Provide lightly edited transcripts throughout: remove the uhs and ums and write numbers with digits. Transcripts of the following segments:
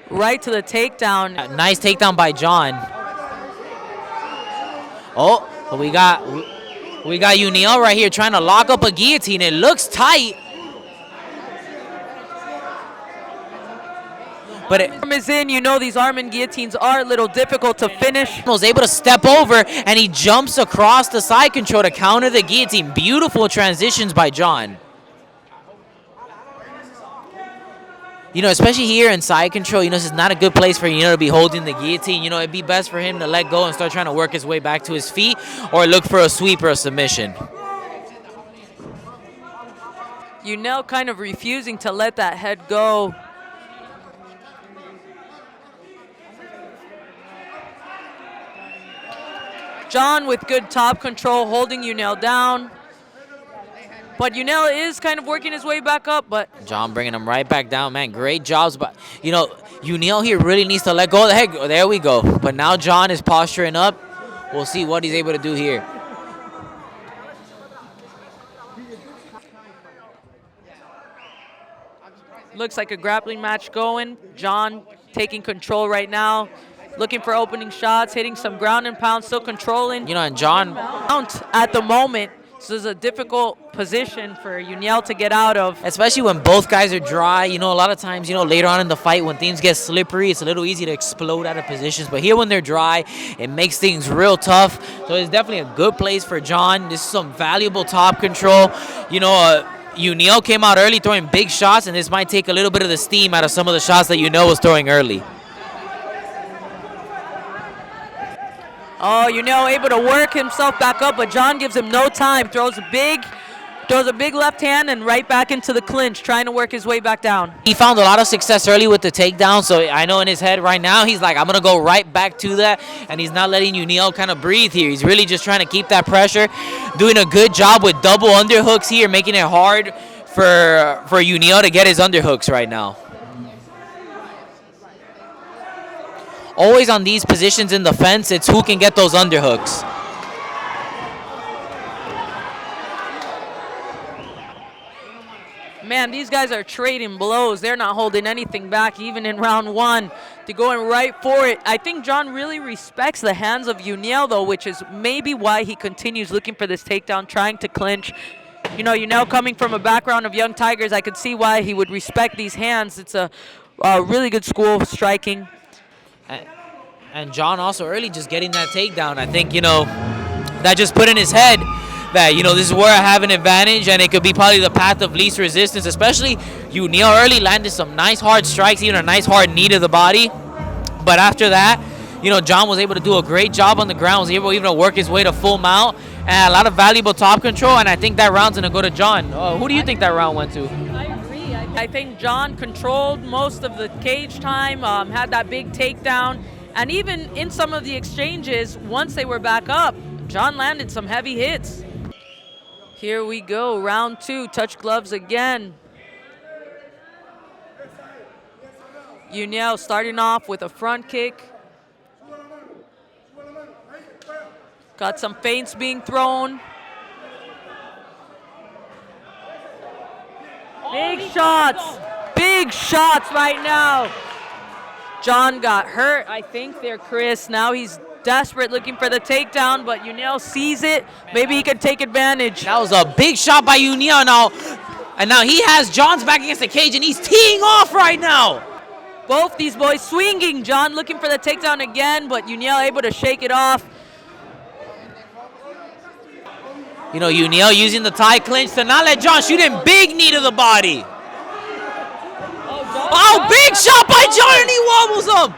right to the takedown. Nice takedown by John. Oh, we got Uniel right here trying to lock up a guillotine. It looks tight. But Arm is in. You know these arm and guillotines are a little difficult to finish. was able to step over, and he jumps across the side control to counter the guillotine. Beautiful transitions by John. You know, especially here in side control, you know, this is not a good place for to be holding the guillotine. You know, it'd be best for him to let go and start trying to work his way back to his feet or look for a sweep or a submission. Uniel kind of refusing to let that head go. John with good top control, holding Uniel down. But Uniel is kind of working his way back up, but John bringing him right back down, man. Great jobs, but, you know, Uniel here really needs to let go of the head. There we go. But now John is posturing up. We'll see what he's able to do here. looks like a grappling match going. John taking control right now. Looking for opening shots, hitting some ground and pound, still controlling. You know, and John at the moment. So this is a difficult position for Uniel to get out of. Especially when both guys are dry. You know, a lot of times, you know, later on in the fight when things get slippery, it's a little easy to explode out of positions. But here when they're dry, it makes things real tough. So it's definitely a good place for John. This is some valuable top control. You know, Uniel came out early throwing big shots, and this might take a little bit of the steam out of some of the shots that Uniel was throwing early. Oh, Uniel able to work himself back up, but John gives him no time. Throws a big left hand and right back into the clinch, trying to work his way back down. He found a lot of success early with the takedown, so I know in his head right now, he's like, I'm going to go right back to that, and he's not letting Uniel kind of breathe here. He's really just trying to keep that pressure, doing a good job with double underhooks here, making it hard for Uniel to get his underhooks right now. Always on these positions in the fence, it's who can get those underhooks. Man, these guys are trading blows. They're not holding anything back, even in round one. They're going right for it. I think John really respects the hands of Uniel, though, which is maybe why he continues looking for this takedown, trying to clinch. You know, Uniel coming from a background of young Tigers, I could see why he would respect these hands. It's a really good school of striking. And John also early just getting that takedown. I think, you know, that just put in his head that, you know, this is where I have an advantage, and it could be probably the path of least resistance, especially Uniel early landed some nice hard strikes, even a nice hard knee to the body. But after that, you know, John was able to do a great job on the ground, was able even to work his way to full mount, and a lot of valuable top control, and I think that round's going to go to John. Who do you think that round went to? I agree. I think John controlled most of the cage time, had that big takedown. And even in some of the exchanges, once they were back up, John landed some heavy hits. Here we go, round two, touch gloves again. Uniel starting off with a front kick. Got some feints being thrown. Big shots right now. John got hurt, I think there, Chris. Now he's desperate looking for the takedown, but Uniel sees it. Maybe he can take advantage. That was a big shot by Uniel now. And now he has John's back against the cage, and he's teeing off right now. Both these boys swinging. John looking for the takedown again, but Uniel able to shake it off. You know, Uniel using the tie clinch to not let John shoot him. Big knee to the body. Oh, big shot by John, and he wobbles him.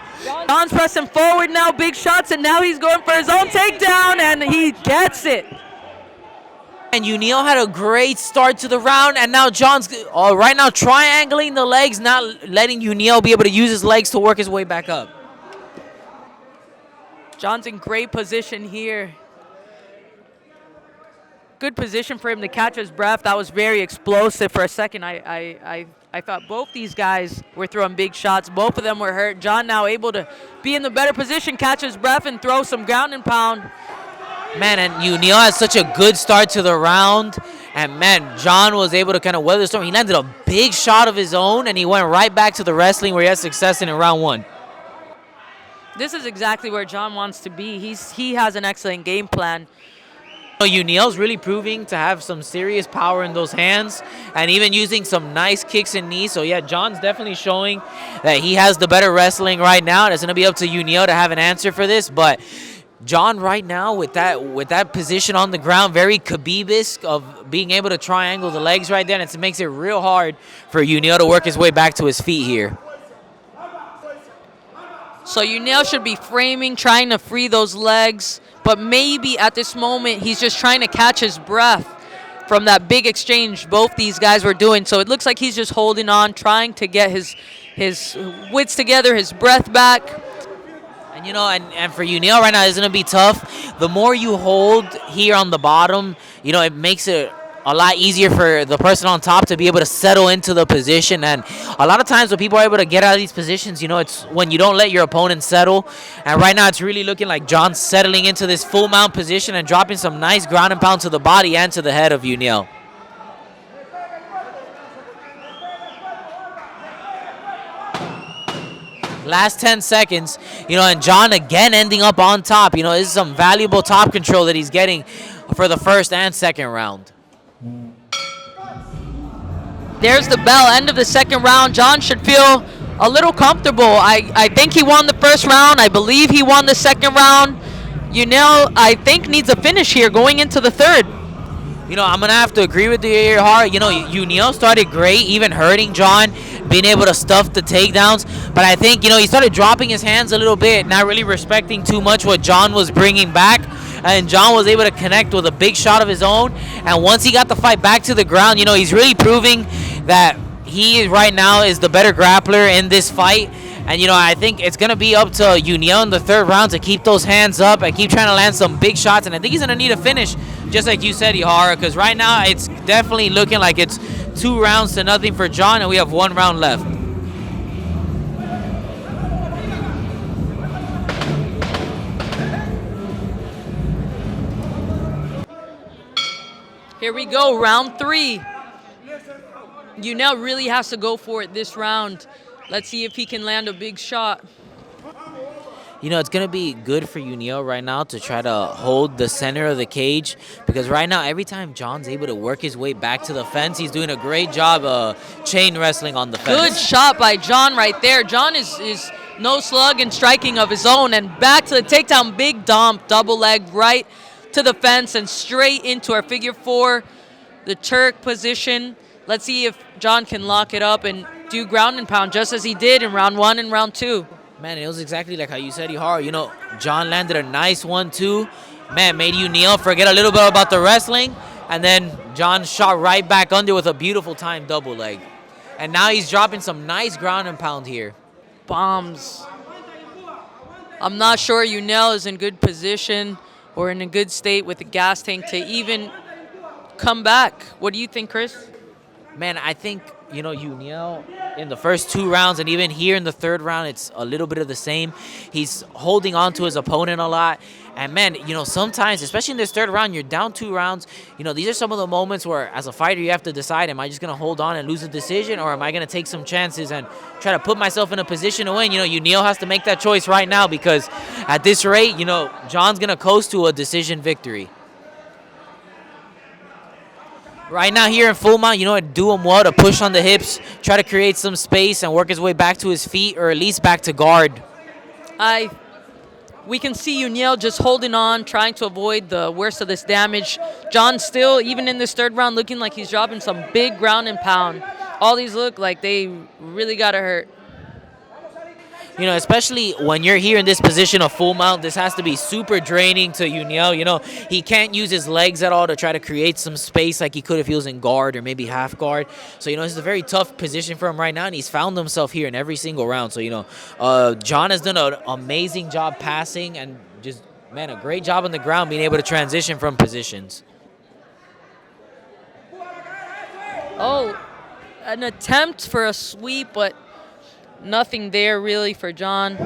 John's pressing forward now, big shots, and now he's going for his own takedown, and he gets it. And Uniel had a great start to the round, and now John's right now triangling the legs, not letting Uniel be able to use his legs to work his way back up. John's in great position here. Good position for him to catch his breath. That was very explosive for a second. I thought both these guys were throwing big shots. Both of them were hurt. John now able to be in the better position, catch his breath, and throw some ground and pound. Man, and Uniel had such a good start to the round. And man, John was able to kind of weather the storm. He landed a big shot of his own, and he went right back to the wrestling where he had success in round 1. This is exactly where John wants to be. He has an excellent game plan. Uniel's really proving to have some serious power in those hands and even using some nice kicks and knees. So, yeah, John's definitely showing that he has the better wrestling right now. It's going to be up to Uniel to have an answer for this. But John right now with that position on the ground, very Khabib-esque of being able to triangle the legs right there. And it makes it real hard for Uniel to work his way back to his feet here. So Uniel should be framing, trying to free those legs. But maybe at this moment, he's just trying to catch his breath from that big exchange both these guys were doing. So it looks like he's just holding on, trying to get his wits together, his breath back. And, and for Uniel right now, it's going to be tough. The more you hold here on the bottom, it makes it a lot easier for the person on top to be able to settle into the position. And a lot of times when people are able to get out of these positions, it's when you don't let your opponent settle. And right now it's really looking like John's settling into this full mount position and dropping some nice ground and pound to the body and to the head of Uniel. Last 10 seconds, and John again ending up on top. This is some valuable top control that he's getting for the first and second round. There's the bell, end of the second round. John should feel a little comfortable. I think he won the first round. I believe he won the second round. Uniel, I think, needs a finish here going into the third. I'm going to have to agree with you here, Har. Uniel started great, even hurting John, being able to stuff the takedowns. But I think, he started dropping his hands a little bit, not really respecting too much what John was bringing back. And John was able to connect with a big shot of his own. And once he got the fight back to the ground, he's really proving that he right now is the better grappler in this fight. And, I think it's going to be up to Uniel in the third round to keep those hands up and keep trying to land some big shots. And I think he's going to need a finish, just like you said, Ihara, because right now it's definitely looking like it's 2-0 for John, and we have 1 round left. Here we go, round 3. Uniel really has to go for it this round. Let's see if he can land a big shot. It's going to be good for Uniel right now to try to hold the center of the cage, because right now, every time John's able to work his way back to the fence, he's doing a great job chain wrestling on the fence. Good shot by John right there. John is no slug and striking of his own, and back to the takedown, big dump, double leg right to the fence and straight into our figure 4, the Turk position. Let's see if John can lock it up and do ground and pound just as he did in round 1 and round 2. Man, it was exactly like how you said, Ihara. John landed a nice 1-2. Man, made Uniel forget a little bit about the wrestling. And then John shot right back under with a beautiful time double leg. And now he's dropping some nice ground and pound here. Bombs. I'm not sure Uniel is in good position or in a good state with the gas tank to even come back. What do you think, Chris? Man, I think, Uniel in the first 2 rounds and even here in the third round, it's a little bit of the same. He's holding on to his opponent a lot. And, man, sometimes, especially in this third round, you're down 2 rounds. These are some of the moments where, as a fighter, you have to decide, am I just going to hold on and lose a decision, or am I going to take some chances and try to put myself in a position to win? Uniel has to make that choice right now, because at this rate, John's going to coast to a decision victory. Right now here in full mount, do him well to push on the hips, try to create some space and work his way back to his feet, or at least back to guard. We can see Uniel just holding on, trying to avoid the worst of this damage. John still, even in this third round, looking like he's dropping some big ground and pound. All these look like they really got to hurt. Especially when you're here in this position of full mount, this has to be super draining to Uniel. He can't use his legs at all to try to create some space like he could if he was in guard or maybe half guard. So, this is a very tough position for him right now, and he's found himself here in every single round. So, John has done an amazing job passing and just, man, a great job on the ground being able to transition from positions. Oh, an attempt for a sweep, but nothing there really for John.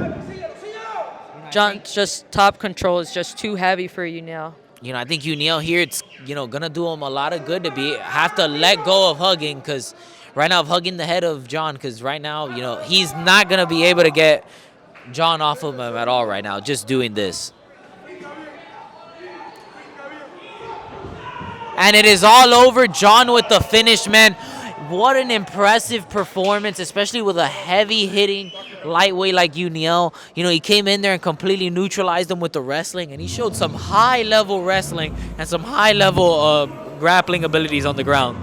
John's just top control is just too heavy for Uniel. I think Uniel here, it's, gonna do him a lot of good to have to let go of hugging, because right now of hugging the head of John, because right now, he's not gonna be able to get John off of him at all right now, just doing this. And it is all over. John with the finish, man. What an impressive performance, especially with a heavy-hitting lightweight like Uniel. He came in there and completely neutralized him with the wrestling, and he showed some high-level wrestling and some high-level grappling abilities on the ground.